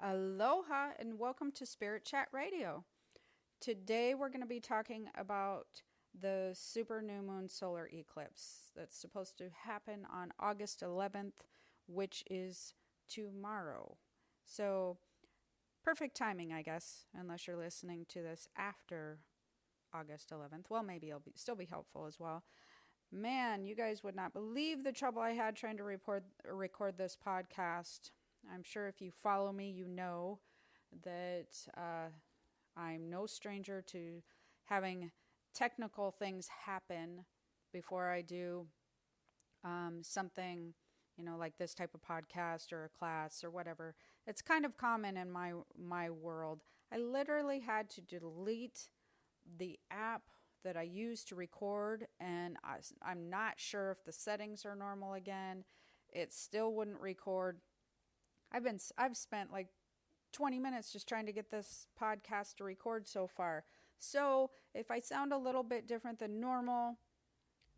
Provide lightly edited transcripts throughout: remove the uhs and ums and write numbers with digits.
Aloha and welcome to Spirit Chat Radio. Today we're going to be talking about the super new moon solar eclipse that's supposed to happen on August 11th, which is tomorrow. So, perfect timing, I guess, unless you're listening to this after August 11th. Well, maybe it'll still be helpful as well. Man, you guys would not believe the trouble I had trying to record this podcast. I'm sure if you follow me, you know that I'm no stranger to having technical things happen before I do something, like this type of podcast or a class or whatever. It's kind of common in my world. I literally had to delete the app that I use to record, and I'm not sure if the settings are normal again. It still wouldn't record. I've spent like 20 minutes just trying to get this podcast to record so far. So if I sound a little bit different than normal,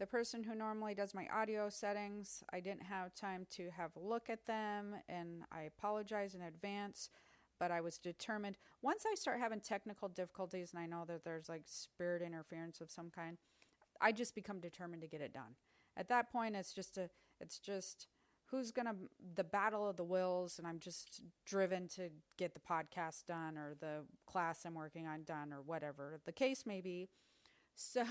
the person who normally does my audio settings, I didn't have time to have a look at them, and I apologize in advance. But I was determined. Once I start having technical difficulties and I know that there's like spirit interference of some kind, I just become determined to get it done. At that point, it's just the battle of the wills, and I'm just driven to get the podcast done or the class I'm working on done or whatever the case may be. So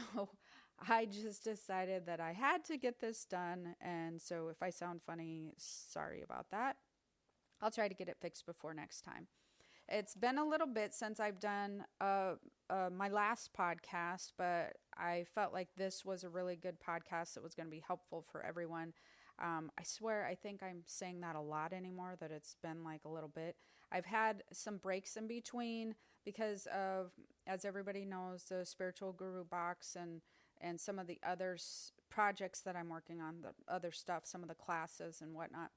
I just decided that I had to get this done. And so if I sound funny, sorry about that. I'll try to get it fixed before next time. It's been a little bit since I've done my last podcast, but I felt like this was a really good podcast that was going to be helpful for everyone. I swear, I think I'm saying that a lot anymore, that it's been like a little bit. I've had some breaks in between because of, as everybody knows, the Spiritual Guru box and some of the other projects that I'm working on, the other stuff, some of the classes and whatnot.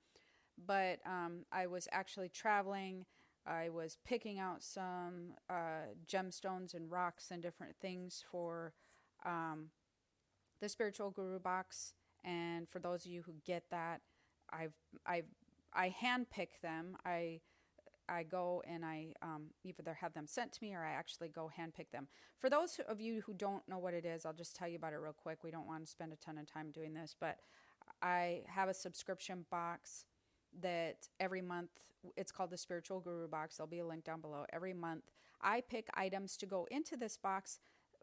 But I was actually traveling. I was picking out some gemstones and rocks and different things for the Spiritual Guru box. And for those of you who get that, I handpick them. I go and I either have them sent to me or I actually go handpick them. For those of you who don't know what it is, I'll just tell you about it real quick. We don't want to spend a ton of time doing this, but I have a subscription box that every month, it's called the Spiritual Guru box. There'll be a link down below. Every month, I pick items to go into this box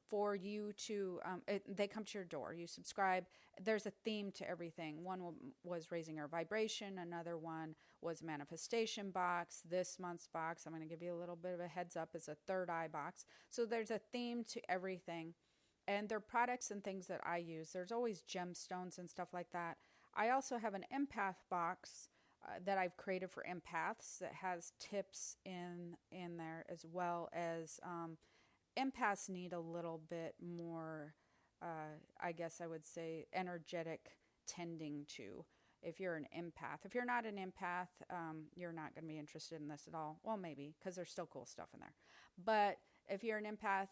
for you to, they come to your door. You subscribe. There's a theme to everything. One was raising our vibration. Another one was manifestation box. This month's box, I'm going to give you a little bit of a heads up, is a third eye box. So there's a theme to everything. And they're products and things that I use. There's always gemstones and stuff like that. I also have an empath box that I've created for empaths that has tips in there, as well as empaths need a little bit more, I guess I would say, energetic tending to. If you're an empath. If you're not an empath, you're not going to be interested in this at all. Well, maybe, because there's still cool stuff in there. But if you're an empath,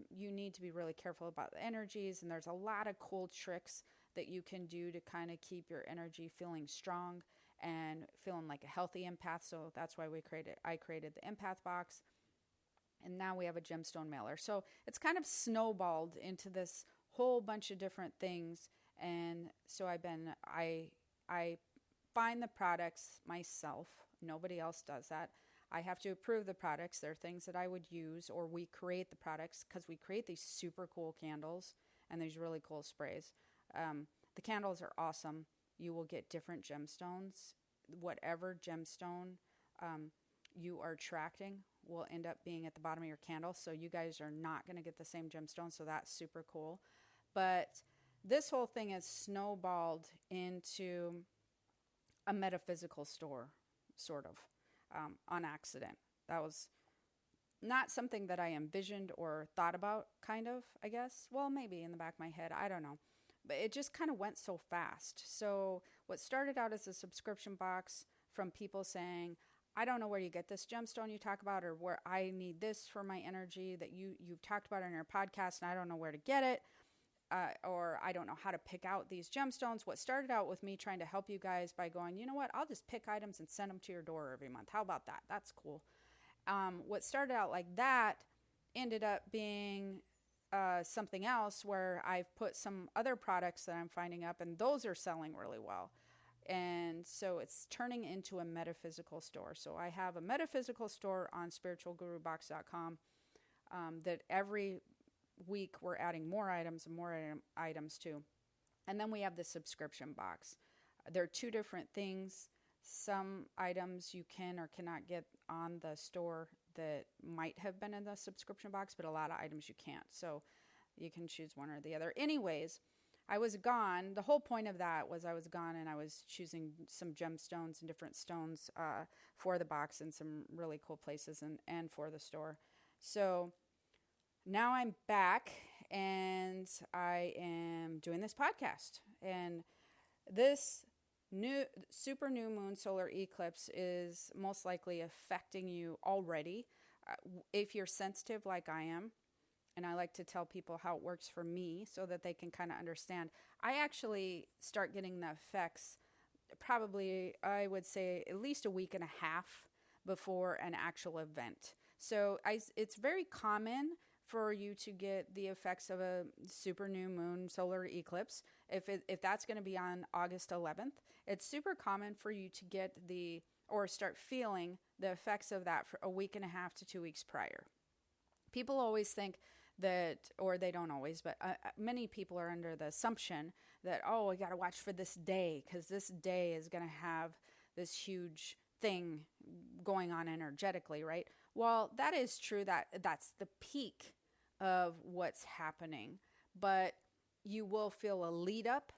you need to be really careful about the energies, and there's a lot of cool tricks that you can do to kind of keep your energy feeling strong and feeling like a healthy empath. So that's why I created the empath box. And now we have a gemstone mailer. So it's kind of snowballed into this whole bunch of different things. And so I find the products myself. Nobody else does that. I have to approve the products. They're things that I would use, or we create the products because we create these super cool candles and these really cool sprays. The candles are awesome. You will get different gemstones. Whatever gemstone you are attracting will end up being at the bottom of your candle. So you guys are not going to get the same gemstone. So that's super cool. But this whole thing is snowballed into a metaphysical store, sort of, on accident. That was not something that I envisioned or thought about, kind of, I guess. Well, maybe in the back of my head. I don't know. But it just kind of went so fast. So what started out as a subscription box from people saying, I don't know where you get this gemstone you talk about, or where I need this for my energy that you've talked about on your podcast, and I don't know where to get it. or I don't know how to pick out these gemstones. What started out with me trying to help you guys by going, you know what, I'll just pick items and send them to your door every month. How about that? That's cool. What started out like that ended up being something else where I've put some other products that I'm finding up, and those are selling really well. And so it's turning into a metaphysical store. So I have a metaphysical store on spiritualgurubox.com that every week we're adding more items and more items to. And then we have the subscription box. There are two different things. Some items you can or cannot get on the store that might have been in the subscription box, but a lot of items you can't. So you can choose one or the other. Anyways, I was gone. The whole point of that was I was gone, and I was choosing some gemstones and different stones for the box in some really cool places and for the store. So now I'm back, and I am doing this podcast. And this super new moon solar eclipse is most likely affecting you already. If you're sensitive like I am, and I like to tell people how it works for me so that they can kind of understand. I actually start getting the effects probably, I would say, at least a week and a half before an actual event. So it's very common for you to get the effects of a super new moon solar eclipse. If that's going to be on August 11th, it's super common for you to get or start feeling the effects of that for a week and a half to 2 weeks prior. People always think that, or they don't always, but many people are under the assumption that, oh, I got to watch for this day because this day is going to have this huge thing going on energetically, right? Well, that is true. That's the peak of what's happening, but you will feel a lead up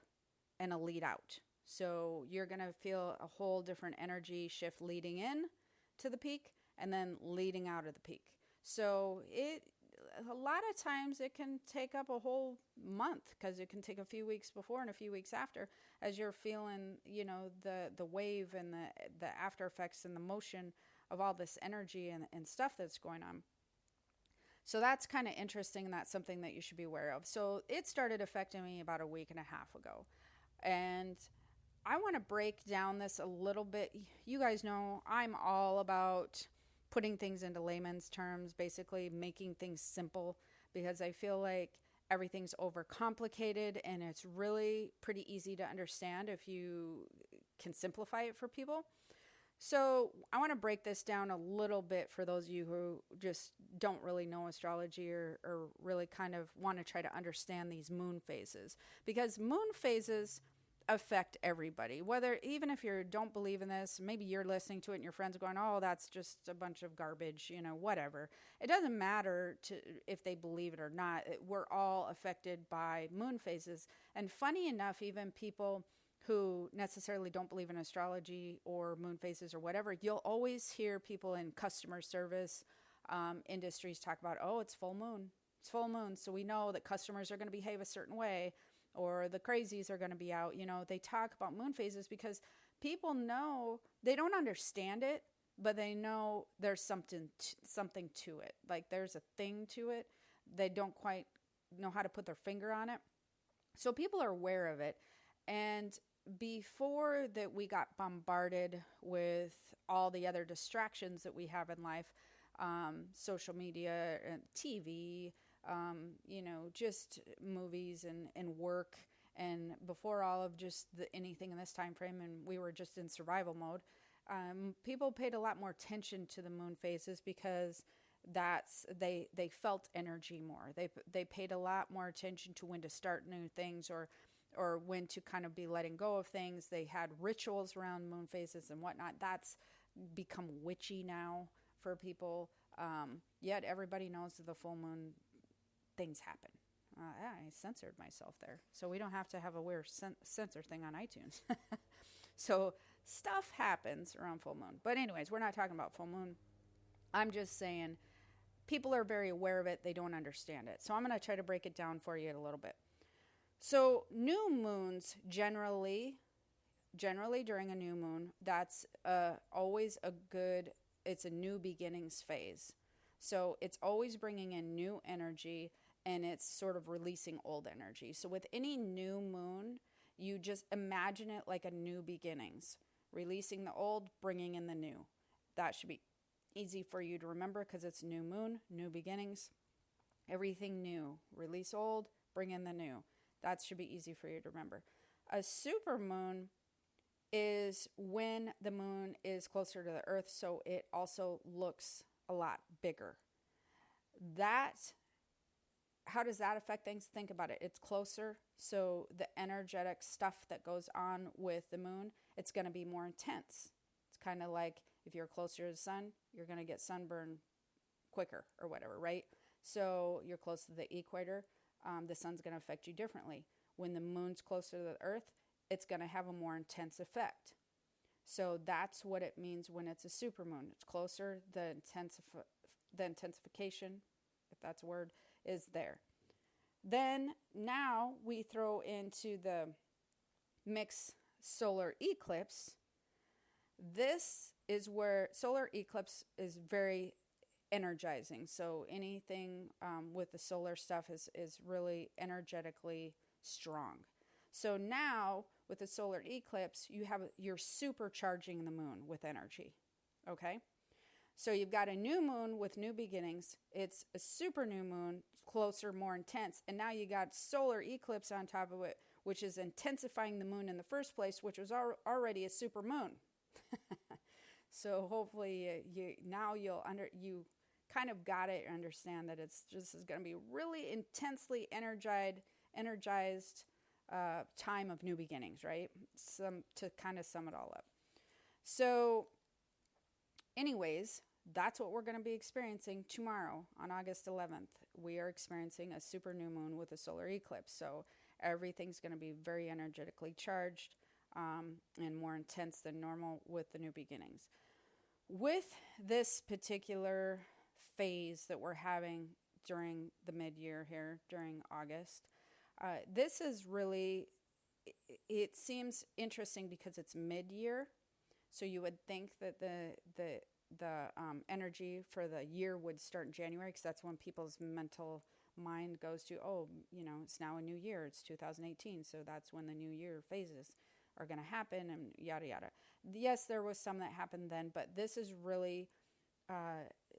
and a lead out. So you're going to feel a whole different energy shift leading in to the peak and then leading out of the peak. So a lot of times it can take up a whole month because it can take a few weeks before and a few weeks after as you're feeling, the wave and the after effects and the motion of all this energy and stuff that's going on. So that's kind of interesting, and that's something that you should be aware of. So it started affecting me about a week and a half ago. And I want to break down this a little bit. You guys know I'm all about putting things into layman's terms, basically making things simple, because I feel like everything's overcomplicated and it's really pretty easy to understand if you can simplify it for people. So I want to break this down a little bit for those of you who just don't really know astrology or really kind of want to try to understand these moon phases, because moon phases affect everybody, even if you don't believe in this, maybe you're listening to it and your friends are going, oh, that's just a bunch of garbage, whatever. It doesn't matter if they believe it or not. We're all affected by moon phases. And funny enough, even people who necessarily don't believe in astrology or moon phases or whatever, you'll always hear people in customer service industries talk about, oh, it's full moon. It's full moon. So we know that customers are going to behave a certain way, or the crazies are going to be out. They talk about moon phases because people know, they don't understand it, but they know there's something to it. Like there's a thing to it. They don't quite know how to put their finger on it. So people are aware of it. And before that, we got bombarded with all the other distractions that we have in life, social media and TV, just movies and work. And before all of just anything in this time frame, and we were just in survival mode, people paid a lot more attention to the moon phases because they felt energy more. They paid a lot more attention to when to start new things or when to kind of be letting go of things. They had rituals around moon phases and whatnot. That's become witchy now for people. Yet everybody knows that the full moon things happen. I censored myself there. So we don't have to have a weird censor thing on iTunes. So stuff happens around full moon. But anyways, we're not talking about full moon. I'm just saying people are very aware of it. They don't understand it. So I'm going to try to break it down for you a little bit. So new moons generally during a new moon, that's always it's a new beginnings phase. So it's always bringing in new energy. and it's sort of releasing old energy. So with any new moon, you just imagine it like a new beginnings, releasing the old, bringing in the new. That should be easy for you to remember because it's new moon, new beginnings, everything new. Release old, bring in the new. That should be easy for you to remember. A super moon is when the moon is closer to the earth, so it also looks a lot bigger. How does that affect things? Think about it. It's closer, so the energetic stuff that goes on with the moon, it's going to be more intense. It's kind of like if you're closer to the sun, you're going to get sunburn quicker or whatever, right? So you're close to the equator, the sun's going to affect you differently. When the moon's closer to the earth, it's going to have a more intense effect. So that's what it means when it's a supermoon. It's closer, the intensification, if that's a word, is there. Then now we throw into the mix solar eclipse. This is where solar eclipse is very energizing. So anything with the solar stuff is really energetically strong. So now with the solar eclipse, you're supercharging the moon with energy. Okay? So you've got a new moon with new beginnings. It's a super new moon, closer, more intense. And now you got solar eclipse on top of it, which is intensifying the moon in the first place, which was already a super moon. So hopefully you kind of got it, understand that it's just is going to be really intensely energized time of new beginnings, right? To kind of sum it all up. So anyways, that's what we're going to be experiencing tomorrow on August 11th. We are experiencing a super new moon with a solar eclipse. So everything's going to be very energetically charged and more intense than normal with the new beginnings. With this particular phase that we're having during the mid-year here, during August, this is really, it seems interesting because it's mid-year. So you would think that the energy for the year would start in January because that's when people's mental mind goes to, it's now a new year. It's 2018. So that's when the new year phases are going to happen and yada, yada. Yes, there was some that happened then, but this is really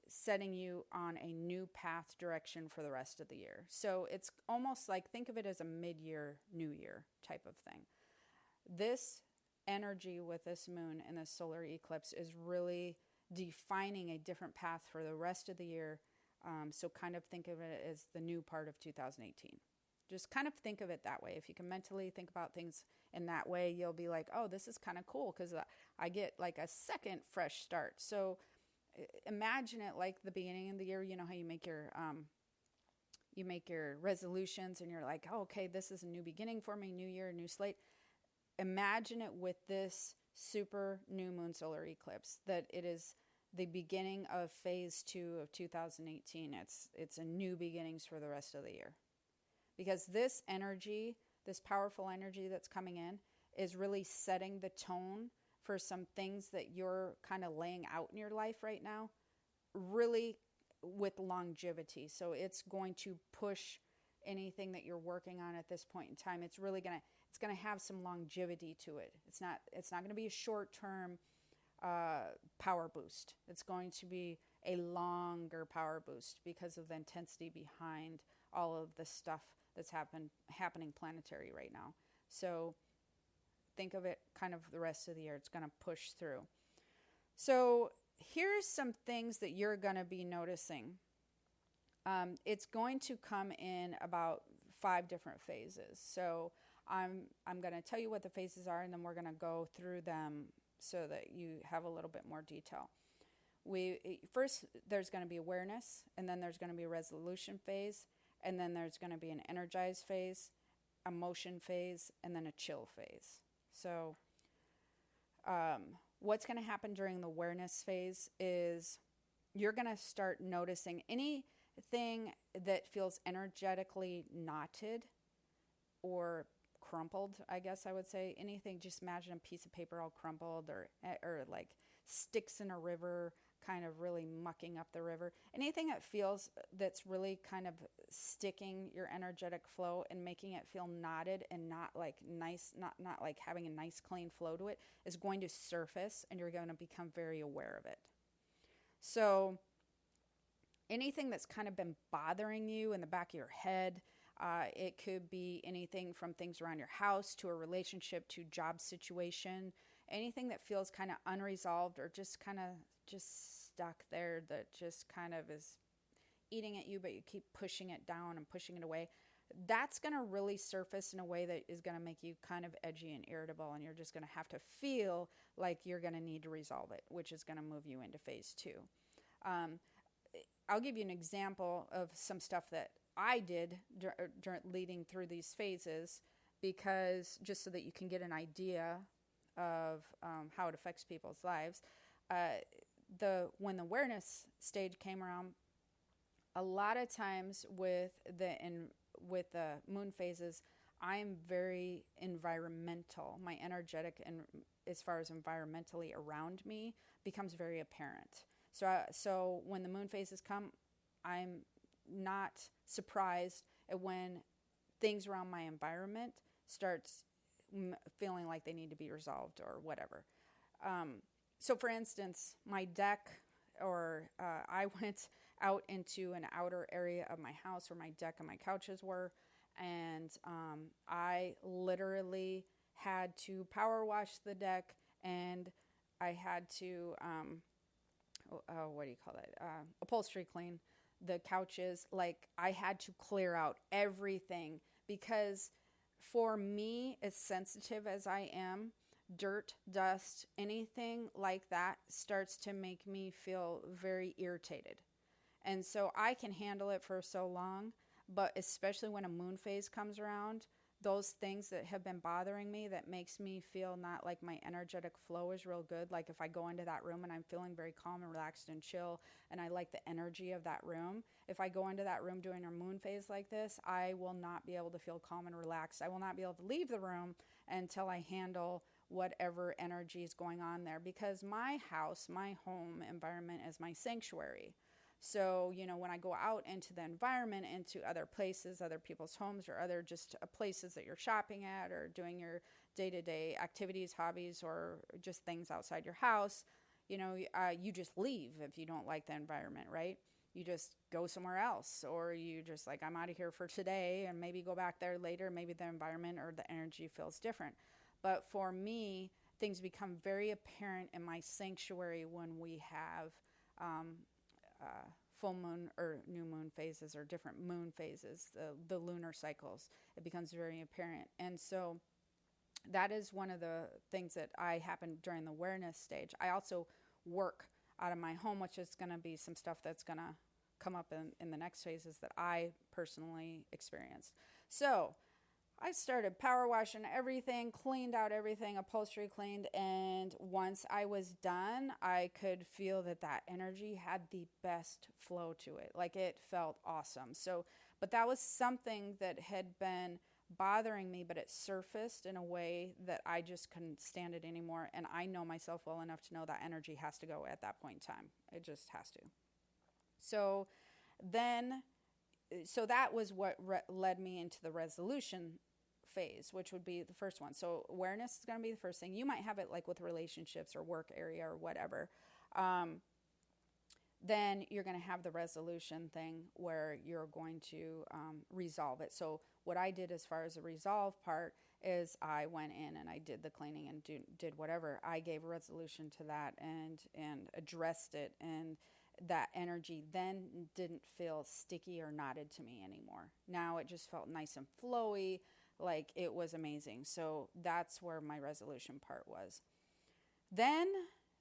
setting you on a new path direction for the rest of the year. So it's almost like, think of it as a mid-year, new year type of thing. This energy with this moon and this solar eclipse is really defining a different path for the rest of the year. So kind of think of it as the new part of 2018. Just kind of think of it that way. If you can mentally think about things in that way, you'll be like, oh, this is kind of cool because I get like a second fresh start. So imagine it like the beginning of the year. You know how you make your resolutions and you're like, oh, okay, this is a new beginning for me, new year, new slate. Imagine it with this super new moon solar eclipse, that it is the beginning of phase 2 of 2018. It's a new beginnings for the rest of the year. Because this energy, this powerful energy that's coming in, is really setting the tone for some things that you're kind of laying out in your life right now, really with longevity. So it's going to push anything that you're working on at this point in time. It's really going to have some longevity to it. It's not going to be a short-term power boost. It's going to be a longer power boost because of the intensity behind all of the stuff that's happening planetary right now. So think of it kind of the rest of the year. It's going to push through. So here's some things that you're going to be noticing. It's going to come in about 5 different phases. So I'm going to tell you what the phases are, and then we're going to go through them so that you have a little bit more detail. First, there's going to be awareness, and then there's going to be a resolution phase, and then there's going to be an energized phase, a motion phase, and then a chill phase. So what's going to happen during the awareness phase is you're going to start noticing anything that feels energetically knotted or crumpled, I guess I would say. Anything, just imagine a piece of paper all crumpled or like sticks in a river kind of really mucking up the river. Anything that feels that's really kind of sticking your energetic flow and making it feel knotted and not like nice, not like having a nice clean flow to it is going to surface, and you're going to become very aware of it. So anything that's kind of been bothering you in the back of your head, it could be anything from things around your house to a relationship to job situation, anything that feels kind of unresolved or just kind of just stuck there, that just kind of is eating at you, but you keep pushing it down and pushing it away. That's going to really surface in a way that is going to make you kind of edgy and irritable, and you're just going to have to feel like you're going to need to resolve it, which is going to move you into phase 2. I'll give you an example of some stuff that I did leading through these phases, because just so that you can get an idea of how it affects people's lives. When the awareness stage came around, a lot of times with the moon phases, I'm very environmental. My energetic and as far as environmentally around me becomes very apparent. So when the moon phases come, I'm not surprised at when things around my environment starts feeling like they need to be resolved or whatever. So for instance, my deck, or I went out into an outer area of my house where my deck and my couches were, and I literally had to power wash the deck, and I had to what do you call it? Upholstery clean the couches. Like, I had to clear out everything, because for me, as sensitive as I am, dirt, dust, anything like that starts to make me feel very irritated. And so I can handle it for so long, but especially when a moon phase comes around, those things that have been bothering me, that makes me feel not like my energetic flow is real good. Like if I go into that room and I'm feeling very calm and relaxed and chill, and I like the energy of that room, if I go into that room during a moon phase like this, I will not be able to feel calm and relaxed. I will not be able to leave the room until I handle whatever energy is going on there, because my house, my home environment is my sanctuary. So, when I go out into the environment, into other places, other people's homes, or other just places that you're shopping at or doing your day-to-day activities, hobbies, or just things outside your house, you just leave if you don't like the environment, right? You just go somewhere else, or you just like, I'm out of here for today, and maybe go back there later. Maybe the environment or the energy feels different. But for me, things become very apparent in my sanctuary when we have full moon or new moon phases, or different moon phases, the lunar cycles. It becomes very apparent. And so that is one of the things that happen during the awareness stage. I also work out of my home, which is going to be some stuff that's going to come up in the next phases that I personally experienced. So I started power washing everything, cleaned out everything, upholstery cleaned, and once I was done, I could feel that energy had the best flow to it. Like, it felt awesome. So, but that was something that had been bothering me, but it surfaced in a way that I just couldn't stand it anymore. And I know myself well enough to know that energy has to go at that point in time. It just has to. So that was what led me into the resolution phase, which would be the first one. So awareness is going to be the first thing. You might have it like with relationships or work area or whatever. Then you're going to have the resolution thing where you're going to resolve it. So what I did as far as the resolve part is I went in and I did the cleaning and did whatever. I gave a resolution to that and addressed it, and that energy then didn't feel sticky or knotted to me anymore. Now it just felt nice and flowy, like it was amazing. So that's where my resolution part was. Then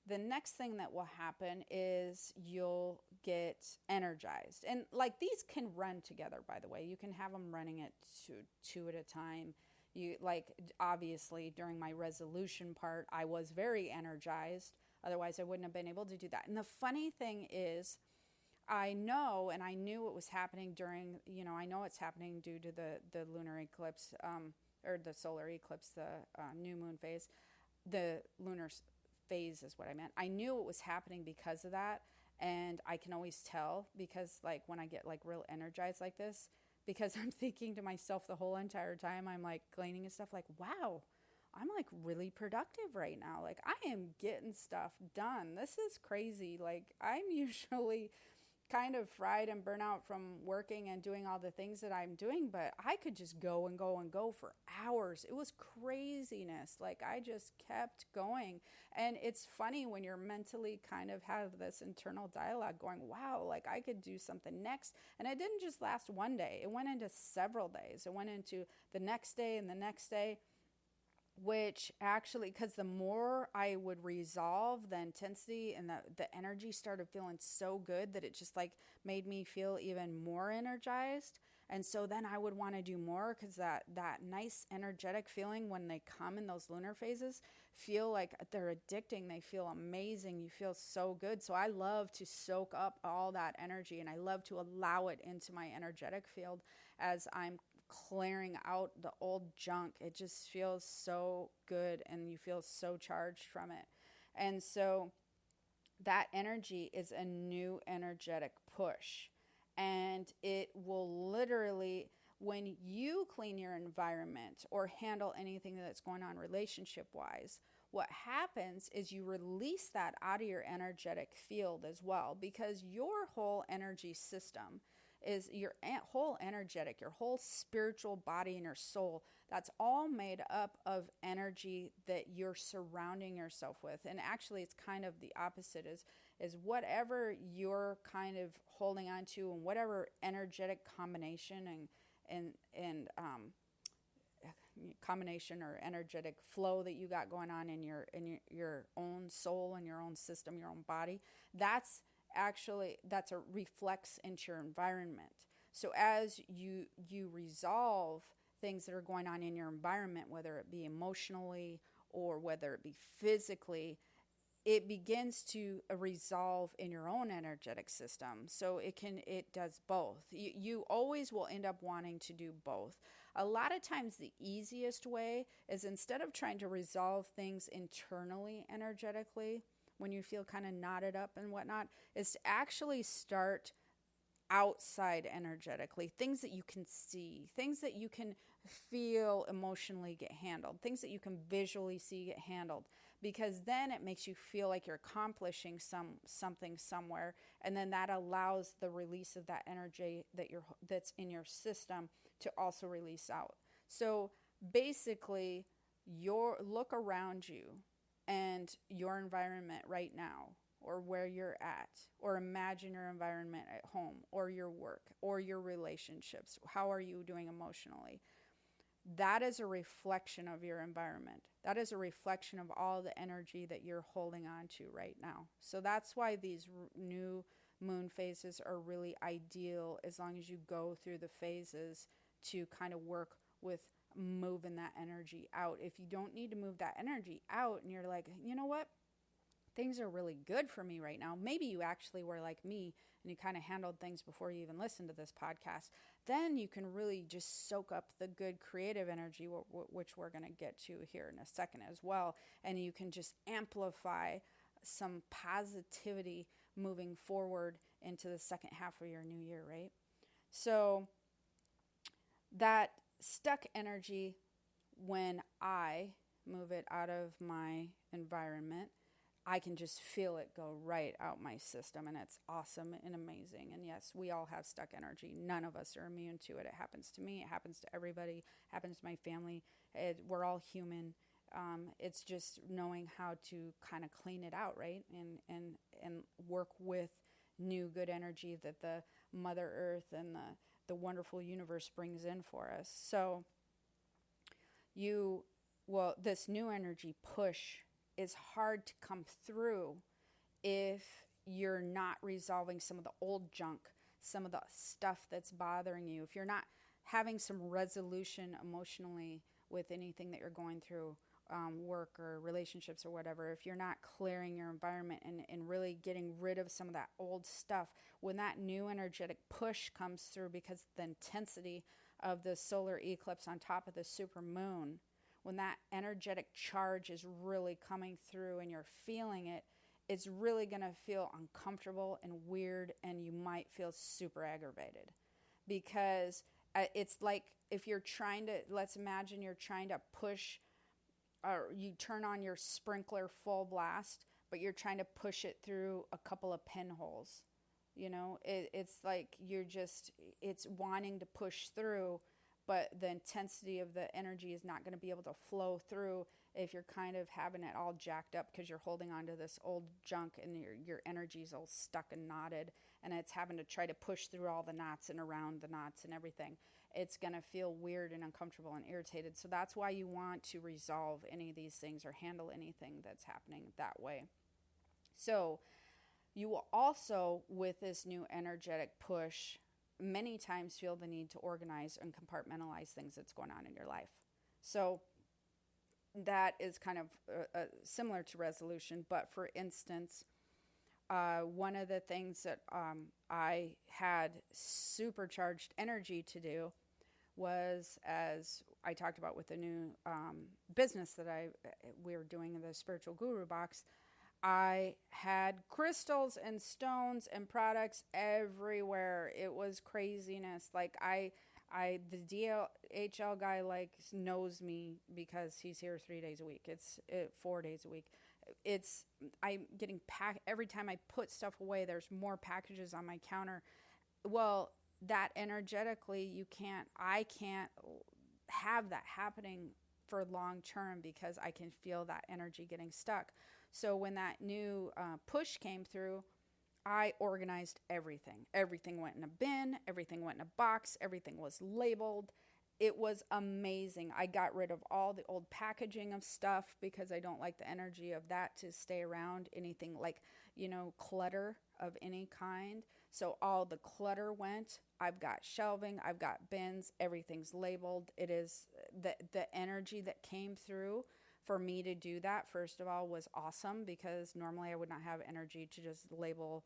the next thing that will happen is you'll get energized. And like, these can run together, by the way. You can have them running at two at a time. You like, obviously during my resolution part, I was very energized. Otherwise I wouldn't have been able to do that. And the funny thing is, I know, and I knew it was happening during, I know it's happening due to the lunar eclipse, or the solar eclipse, the new moon phase. The lunar phase is what I meant. I knew it was happening because of that. And I can always tell because like when I get like real energized like this, because I'm thinking to myself the whole entire time I'm like cleaning and stuff, like, wow, I'm like really productive right now. Like I am getting stuff done. This is crazy. Like I'm usually kind of fried and burnt out from working and doing all the things that I'm doing, but I could just go and go and go for hours. It was craziness. Like I just kept going. And it's funny when you're mentally kind of have this internal dialogue going, wow, like I could do something next. And it didn't just last one day. It went into several days. It went into the next day and the next day, which actually, because the more I would resolve the intensity and the energy started feeling so good that it just like made me feel even more energized. And so then I would want to do more because that nice energetic feeling when they come in those lunar phases feel like they're addicting. They feel amazing. You feel so good. So I love to soak up all that energy and I love to allow it into my energetic field as I'm clearing out the old junk. It just feels so good and you feel so charged from it. And so that energy is a new energetic push. And it will literally, when you clean your environment or handle anything that's going on relationship wise, what happens is you release that out of your energetic field as well, because your whole energy system is your whole energetic, your whole spiritual body and your soul. That's all made up of energy that you're surrounding yourself with. And actually, it's kind of the opposite is whatever you're kind of holding on to and whatever energetic combination and combination or energetic flow that you got going on in your own soul and your own system, your own body, that's a reflex into your environment. So as you resolve things that are going on in your environment, whether it be emotionally or whether it be physically, it begins to resolve in your own energetic system. So it does both. You always will end up wanting to do both. A lot of times the easiest way is, instead of trying to resolve things internally energetically, when you feel kind of knotted up and whatnot, is to actually start outside energetically, things that you can see, things that you can feel emotionally get handled, things that you can visually see get handled, because then it makes you feel like you're accomplishing something somewhere, and then that allows the release of that energy that's in your system to also release out. So basically, look around you and your environment right now, or where you're at, or imagine your environment at home, or your work, or your relationships. How are you doing emotionally? That is a reflection of your environment. That is a reflection of all the energy that you're holding on to right now. So that's why these new moon phases are really ideal, as long as you go through the phases to kind of work with moving that energy out. If you don't need to move that energy out and you're like, you know what? Things are really good for me right now. Maybe you actually were like me and you kind of handled things before you even listened to this podcast. Then you can really just soak up the good creative energy, which we're going to get to here in a second as well. And you can just amplify some positivity moving forward into the second half of your new year, right? So that stuck energy, when I move it out of my environment, I can just feel it go right out my system, and it's awesome and amazing. And yes, we all have stuck energy. None of us are immune to it. It happens to me. It happens to everybody. It happens to my family. We're all human. It's just knowing how to kind of clean it out, right? And work with new good energy that the Mother Earth and the wonderful universe brings in for us. So this new energy push is hard to come through if you're not resolving some of the old junk, some of the stuff that's bothering you. If you're not having some resolution emotionally with anything that you're going through, work or relationships or whatever, if you're not clearing your environment and really getting rid of some of that old stuff, when that new energetic push comes through, because the intensity of the solar eclipse on top of the super moon, when that energetic charge is really coming through and you're feeling it, it's really going to feel uncomfortable and weird, and you might feel super aggravated because it's like if you're trying to, let's imagine you're trying to push, or you turn on your sprinkler full blast, but you're trying to push it through a couple of pinholes. It's like it's wanting to push through, but the intensity of the energy is not going to be able to flow through if you're kind of having it all jacked up because you're holding on to this old junk, and your energy's all stuck and knotted, and it's having to try to push through all the knots and around the knots and everything. It's going to feel weird and uncomfortable and irritated. So that's why you want to resolve any of these things or handle anything that's happening that way. So you will also, with this new energetic push, many times feel the need to organize and compartmentalize things that's going on in your life. So that is kind of similar to resolution. But for instance, one of the things that I had supercharged energy to do was, as I talked about with the new business that we were doing in the Spiritual Guru Box, I had crystals and stones and products everywhere. It was craziness. Like the DHL guy knows me because he's here 3 days a week. It's 4 days a week. I'm getting every time I put stuff away, there's more packages on my counter. Well, that energetically, I can't have that happening for long term because I can feel that energy getting stuck. So when that new push came through, I organized everything. Everything went in a bin. Everything went in a box. Everything was labeled. It was amazing. I got rid of all the old packaging of stuff because I don't like the energy of that to stay around. Anything like, clutter of any kind. So all the clutter went. I've got shelving. I've got bins. Everything's labeled. It is the energy that came through for me to do that, first of all, was awesome because normally I would not have energy to just label,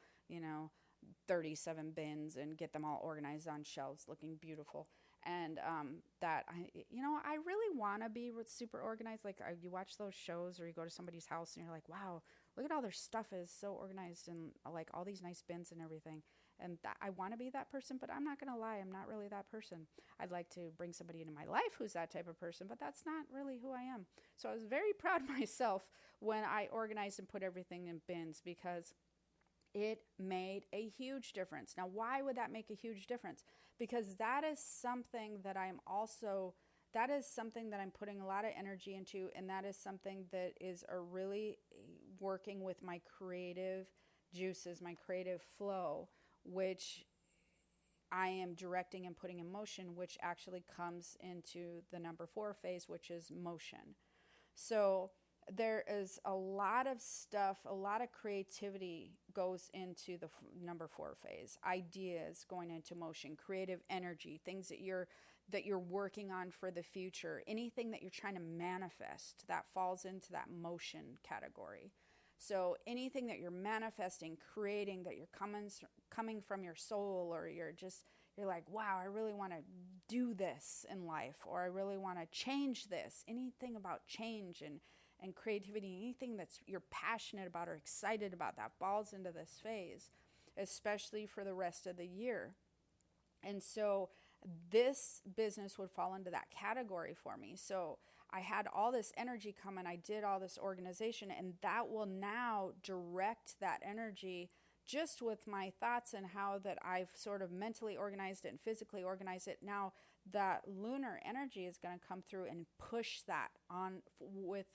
37 bins and get them all organized on shelves looking beautiful. And I really want to be super organized. Like you watch those shows or you go to somebody's house and you're like, wow, look at all their stuff is so organized and like all these nice bins and everything. And I want to be that person, but I'm not going to lie, I'm not really that person. I'd like to bring somebody into my life who's that type of person, but that's not really who I am. So I was very proud of myself when I organized and put everything in bins because it made a huge difference. Now, why would that make a huge difference? Because that is something that I'm putting a lot of energy into, and that is something that is really working with my creative juices, my creative flow, which I am directing and putting in motion, which actually comes into the number 4 phase, which is motion. So there is a lot of stuff, a lot of creativity goes into the number 4 phase. Ideas going into motion, creative energy, things that you're working on for the future, anything that you're trying to manifest, that falls into that motion category. So anything that you're manifesting, creating, that you're coming from your soul, or you're like, wow, I really want to do this in life, or I really want to change this. Anything about change and creativity, anything that's you're passionate about or excited about, that falls into this phase, especially for the rest of the year. And so this business would fall into that category for me. So I had all this energy come and I did all this organization, and that will now direct that energy just with my thoughts and how that I've sort of mentally organized it and physically organized it. Now that lunar energy is going to come through and push that on with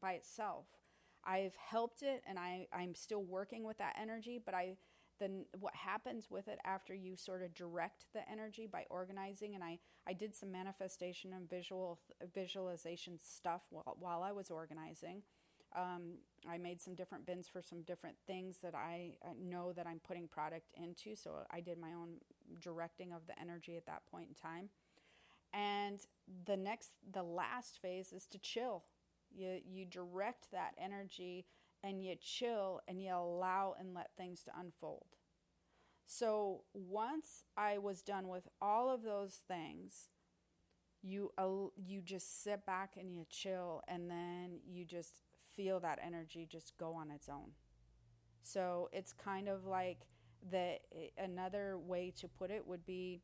by itself. I've helped it, and I'm still working with that energy, but then what happens with it after you sort of direct the energy by organizing, and I did some manifestation and visualization stuff while I was organizing. I made some different bins for some different things that I know that I'm putting product into, so I did my own directing of the energy at that point in time. And the last phase is to chill. You direct that energy and you chill and you allow and let things to unfold. So once I was done with all of those things, you just sit back and you chill, and then you just feel that energy just go on its own. So it's kind of like the another way to put it would be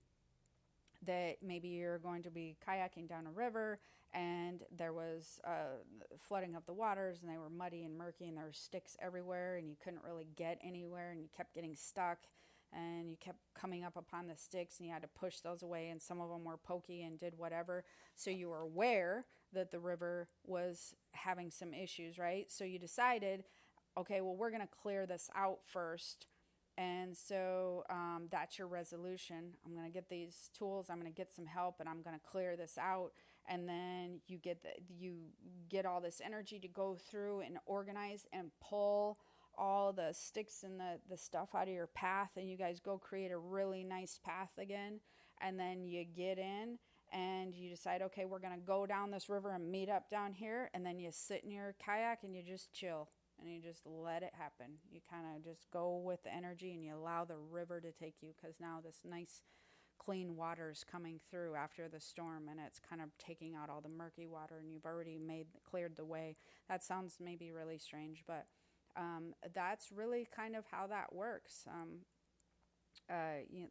that maybe you're going to be kayaking down a river and there was flooding of the waters and they were muddy and murky and there were sticks everywhere and you couldn't really get anywhere and you kept getting stuck and you kept coming up upon the sticks and you had to push those away and some of them were pokey and did whatever. So you were aware that the river was having some issues, right? So you decided, okay, well, we're going to clear this out first. And so that's your resolution. I'm going to get these tools. I'm going to get some help, and I'm going to clear this out. And then you get all this energy to go through and organize and pull all the sticks and the stuff out of your path, and you guys go create a really nice path again. And then you get in and you decide, okay, we're going to go down this river and meet up down here. And then you sit in your kayak and you just chill and you just let it happen. You kind of just go with the energy and you allow the river to take you, because now this nice clean water is coming through after the storm and it's kind of taking out all the murky water and you've already cleared the way. That sounds maybe really strange, but that's really kind of how that works.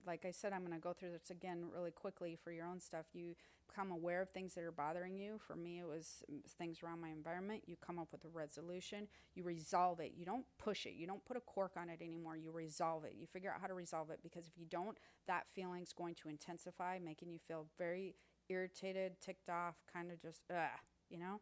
Like I said, I'm going to go through this again really quickly for your own stuff. You become aware of things that are bothering you. For me, it was things around my environment. You come up with a resolution. You resolve it. You don't push it. You don't put a cork on it anymore. You resolve it. You figure out how to resolve it, because if you don't, that feeling's going to intensify, making you feel very irritated, ticked off, kind of just, you know?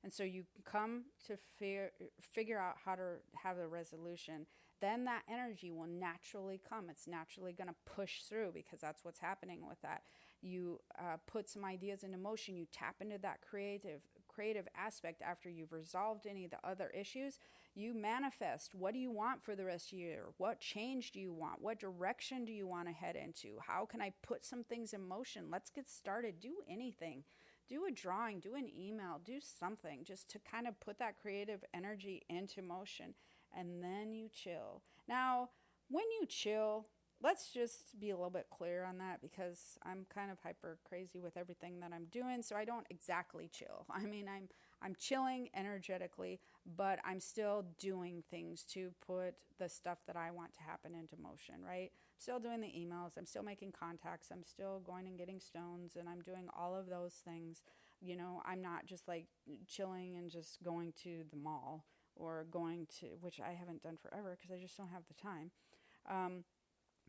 And so you come to figure out how to have a resolution. Then that energy will naturally come. It's naturally going to push through, because that's what's happening with that. You put some ideas into motion. You tap into that creative aspect after you've resolved any of the other issues. You manifest. What do you want for the rest of the year? What change do you want? What direction do you want to head into? How can I put some things in motion? Let's get started. Do anything. Do a drawing, do an email, do something just to kind of put that creative energy into motion. And then you chill. Now, when you chill, let's just be a little bit clear on that, because I'm kind of hyper crazy with everything that I'm doing, so I don't exactly chill. I mean, I'm chilling energetically, but I'm still doing things to put the stuff that I want to happen into motion, right? I'm still doing the emails, I'm still making contacts, I'm still going and getting stones, and I'm doing all of those things. You know, I'm not just like chilling and just going to the mall or going to, which I haven't done forever because I just don't have the time.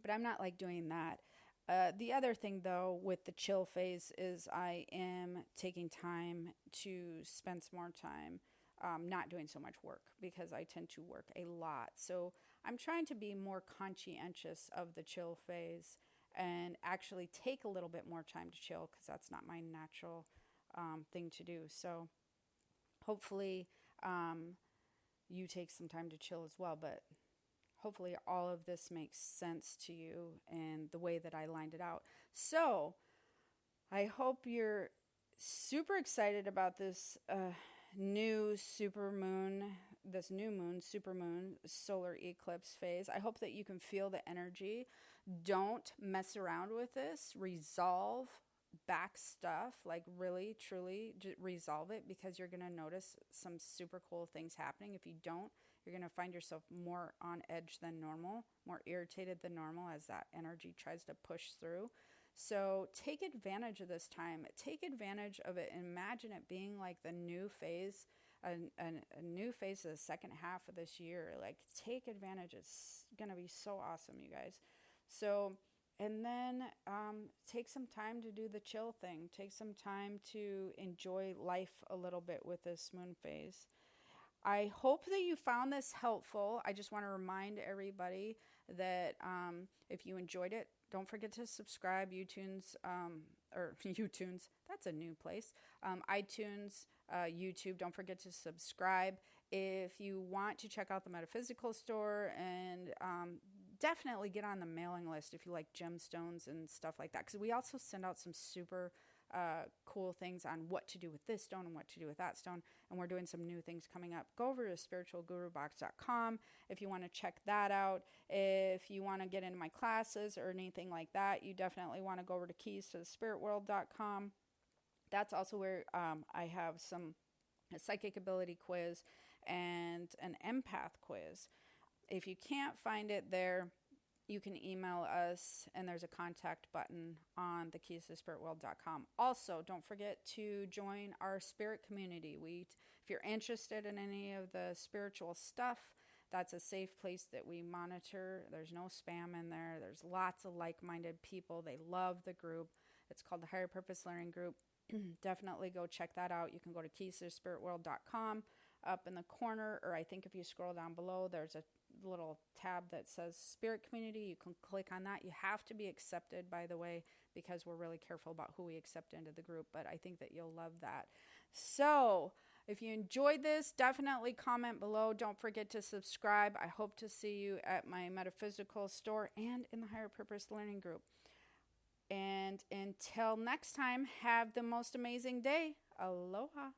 But I'm not like doing that. The other thing, though, with the chill phase is I am taking time to spend some more time not doing so much work, because I tend to work a lot. So I'm trying to be more conscientious of the chill phase and actually take a little bit more time to chill, because that's not my natural thing to do. So hopefully you take some time to chill as well, but hopefully all of this makes sense to you and the way that I lined it out. So I hope you're super excited about this new supermoon, solar eclipse phase. I hope that you can feel the energy. Don't mess around with this. Resolve back stuff, like really, truly resolve it, because you're going to notice some super cool things happening. If you don't, you're going to find yourself more on edge than normal, more irritated than normal as that energy tries to push through. So take advantage of this time. Take advantage of it. Imagine it being like the new phase, a new phase of the second half of this year. Like, take advantage. It's going to be so awesome, you guys. So, and then take some time to do the chill thing. Take some time to enjoy life a little bit with this moon phase. I hope that you found this helpful. I just want to remind everybody that if you enjoyed it, don't forget to subscribe. YouTunes, that's a new place. iTunes, YouTube, don't forget to subscribe. If you want to check out the Metaphysical Store, and definitely get on the mailing list if you like gemstones and stuff like that, because we also send out some super cool things on what to do with this stone and what to do with that stone, and we're doing some new things coming up. Go over to spiritualgurubox.com if you want to check that out. If you want to get into my classes or anything like that, you definitely want to go over to keys-to-the-spirit-world.com. That's also where I have a psychic ability quiz and an empath quiz. If you can't find it there, you can email us, and there's a contact button on thekeys-to-spiritworld.com. Also, don't forget to join our spirit community. If you're interested in any of the spiritual stuff, that's a safe place that we monitor. There's no spam in there. There's lots of like-minded people. They love the group. It's called the Higher Purpose Learning Group. Definitely go check that out. You can go to keys-to-spiritworld.com. Up in the corner, or I think if you scroll down below, there's a little tab that says Spirit Community. You can click on that. You have to be accepted, by the way, because we're really careful about who we accept into the group, but I think that you'll love that. So if you enjoyed this, definitely comment below. Don't forget to subscribe. I hope to see you at my metaphysical store and in the Higher Purpose Learning Group. And until next time, have the most amazing day. Aloha.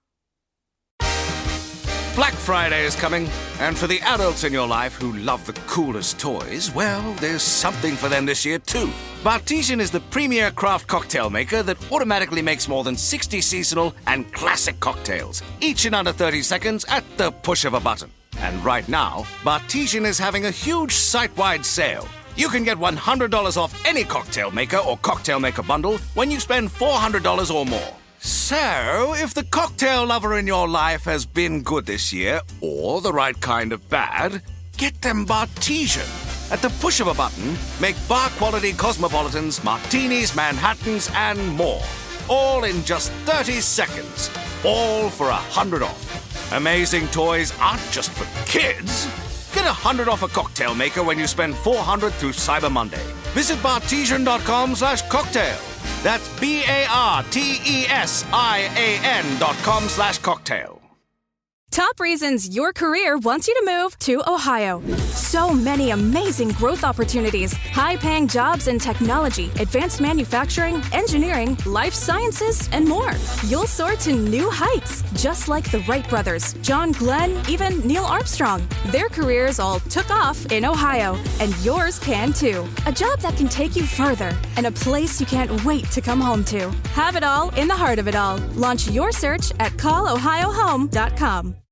Black Friday is coming, and for the adults in your life who love the coolest toys, well, there's something for them this year too. Bartesian is the premier craft cocktail maker that automatically makes more than 60 seasonal and classic cocktails, each in under 30 seconds at the push of a button. And right now, Bartesian is having a huge site-wide sale. You can get $100 off any cocktail maker or cocktail maker bundle when you spend $400 or more. So, if the cocktail lover in your life has been good this year, or the right kind of bad, get them Bartesian. At the push of a button, make bar-quality cosmopolitans, martinis, Manhattans, and more. All in just 30 seconds. All for $100 off. Amazing toys aren't just for kids. Get $100 off a cocktail maker when you spend $400 through Cyber Monday. Visit bartesian.com/cocktail. That's BARTESIAN.com/cocktail. Top reasons your career wants you to move to Ohio. So many amazing growth opportunities, high-paying jobs in technology, advanced manufacturing, engineering, life sciences, and more. You'll soar to new heights, just like the Wright brothers, John Glenn, even Neil Armstrong. Their careers all took off in Ohio, and yours can too. A job that can take you further, and a place you can't wait to come home to. Have it all in the heart of it all. Launch your search at callohiohome.com.